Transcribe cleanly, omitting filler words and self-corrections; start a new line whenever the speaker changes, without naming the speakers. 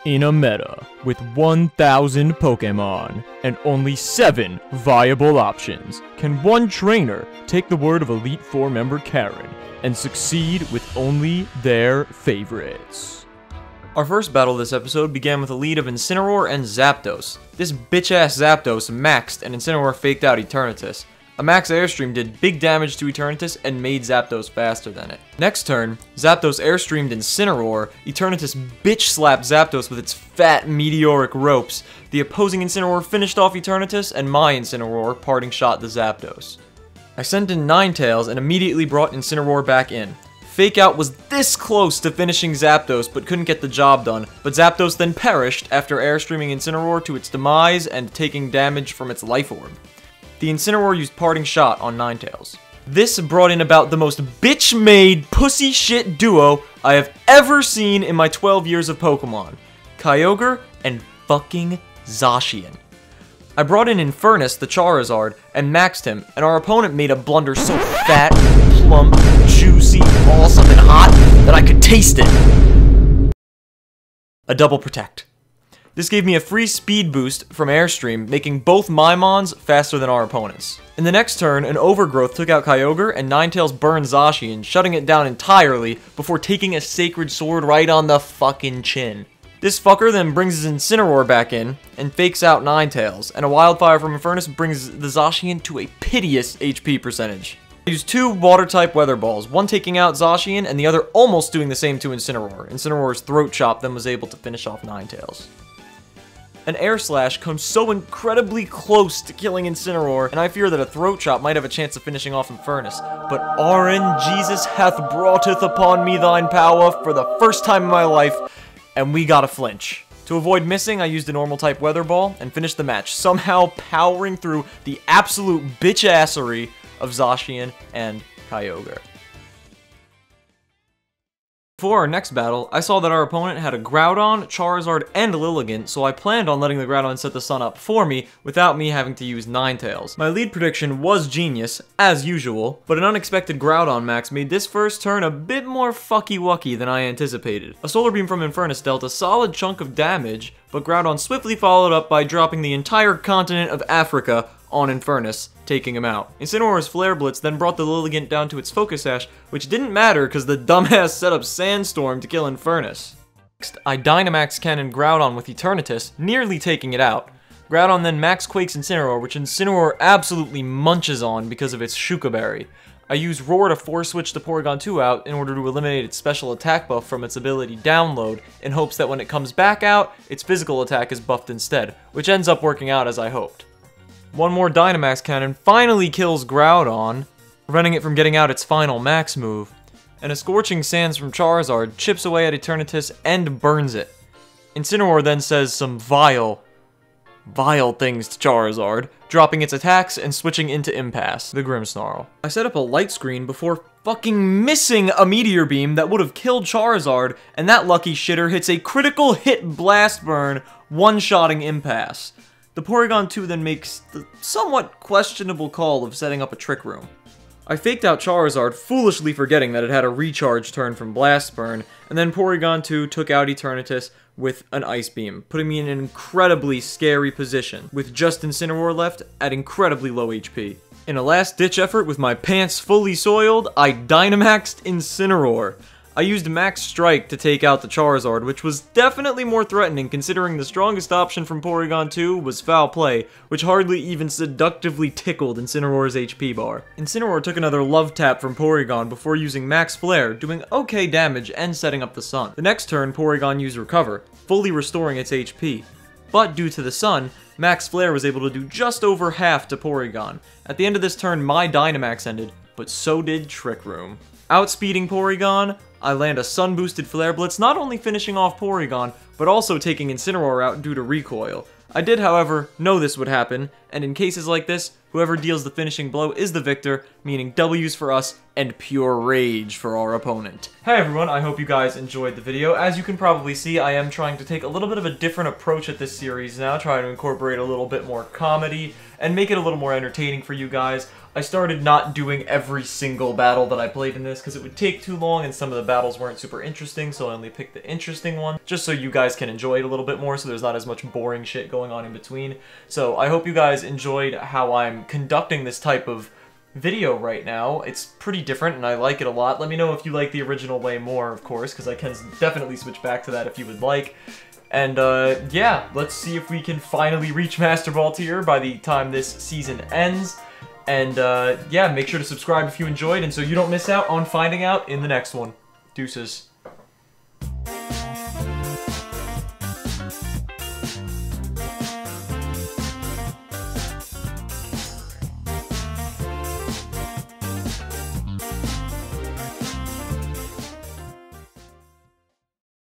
In a meta with 1,000 Pokémon and only 7 viable options, can one trainer take the word of Elite Four member Karen and succeed with only their favorites? Our first battle this episode began with a lead of Incineroar and Zapdos. This bitch-ass Zapdos maxed and Incineroar faked out Eternatus. A max airstream did big damage to Eternatus and made Zapdos faster than it. Next turn, Zapdos airstreamed Incineroar. Eternatus bitch-slapped Zapdos with its fat meteoric ropes. The opposing Incineroar finished off Eternatus, and my Incineroar parting shot the Zapdos. I sent in Ninetales and immediately brought Incineroar back in. Fake Out was this close to finishing Zapdos, but couldn't get the job done, but Zapdos then perished after airstreaming Incineroar to its demise and taking damage from its Life Orb. The Incineroar used Parting Shot on Ninetales. This brought in about the most bitch-made pussy shit duo I have ever seen in my 12 years of Pokemon. Kyogre and fucking Zacian. I brought in Infernus, the Charizard, and maxed him, and our opponent made a blunder so fat, plump, juicy, awesome, and hot that I could taste it. A Double Protect. This gave me a free speed boost from Airstream, making both my Mons faster than our opponents. In the next turn, an Overgrowth took out Kyogre, and Ninetales burned Zacian, shutting it down entirely before taking a Sacred Sword right on the fucking chin. This fucker then brings his Incineroar back in, and fakes out Ninetales, and a Wildfire from Infernus brings the Zacian to a piteous HP percentage. I used 2 Water-type Weather Balls, one taking out Zacian, and the other almost doing the same to Incineroar. Incineroar's Throat Chop then was able to finish off Ninetales. An Air Slash comes so incredibly close to killing Incineroar, and I fear that a Throat Chop might have a chance of finishing off Infernus. But RNGesus hath broughteth upon me thine power for the first time in my life, and we got a flinch. To avoid missing, I used a normal-type Weather Ball and finished the match, somehow powering through the absolute bitch-assery of Zacian and Kyogre. For our next battle, I saw that our opponent had a Groudon, Charizard, and Lilligant, so I planned on letting the Groudon set the sun up for me without me having to use Ninetales. My lead prediction was genius, as usual, but an unexpected Groudon max made this first turn a bit more fucky-wucky than I anticipated. A Solar Beam from Infernus dealt a solid chunk of damage, but Groudon swiftly followed up by dropping the entire continent of Africa on Infernus, taking him out. Incineroar's Flare Blitz then brought the Lilligant down to its Focus Sash, which didn't matter because the dumbass set up Sandstorm to kill Infernus. Next, I Dynamax Cannon Groudon with Eternatus, nearly taking it out. Groudon then Max Quakes Incineroar, which Incineroar absolutely munches on because of its Shuka Berry. I use Roar to force switch the Porygon 2 out in order to eliminate its special attack buff from its ability Download, in hopes that when it comes back out, its physical attack is buffed instead, which ends up working out as I hoped. One more Dynamax Cannon finally kills Groudon, preventing it from getting out its final max move, and a Scorching Sands from Charizard chips away at Eternatus and burns it. Incineroar then says some vile things to Charizard, dropping its attacks and switching into Impasse, the Grimmsnarl. I set up a light screen before fucking missing a Meteor Beam that would have killed Charizard, and that lucky shitter hits a critical hit Blast Burn, one-shotting Impasse. The Porygon 2 then makes the somewhat questionable call of setting up a Trick Room. I faked out Charizard, foolishly forgetting that it had a recharge turn from Blast Burn, and then Porygon 2 took out Eternatus with an Ice Beam, putting me in an incredibly scary position, with just Incineroar left at incredibly low HP. In a last-ditch effort with my pants fully soiled, I Dynamaxed Incineroar. I used Max Strike to take out the Charizard, which was definitely more threatening considering the strongest option from Porygon 2 was Foul Play, which hardly even seductively tickled Incineroar's HP bar. Incineroar took another Love Tap from Porygon before using Max Flare, doing okay damage and setting up the Sun. The next turn, Porygon used Recover, fully restoring its HP. But due to the Sun, Max Flare was able to do just over half to Porygon. At the end of this turn, my Dynamax ended, but so did Trick Room. Outspeeding Porygon, I land a Sun-boosted Flare Blitz, not only finishing off Porygon, but also taking Incineroar out due to recoil. I did, however, know this would happen, and in cases like this, whoever deals the finishing blow is the victor, meaning W's for us and pure rage for our opponent. Hey everyone, I hope you guys enjoyed the video. As you can probably see, I am trying to take a little bit of a different approach at this series now, trying to incorporate a little bit more comedy, and make it a little more entertaining for you guys. I started not doing every single battle that I played in this because it would take too long and some of the battles weren't super interesting, so I only picked the interesting one, just so you guys can enjoy it a little bit more, so there's not as much boring shit going on in between. So I hope you guys enjoyed how I'm conducting this type of video right now. It's pretty different and I like it a lot. Let me know if you like the original way more, of course, because I can definitely switch back to that if you would like. And yeah, let's see if we can finally reach Master Ball tier by the time this season ends. And yeah, make sure to subscribe if you enjoyed and so you don't miss out on finding out in the next one. Deuces.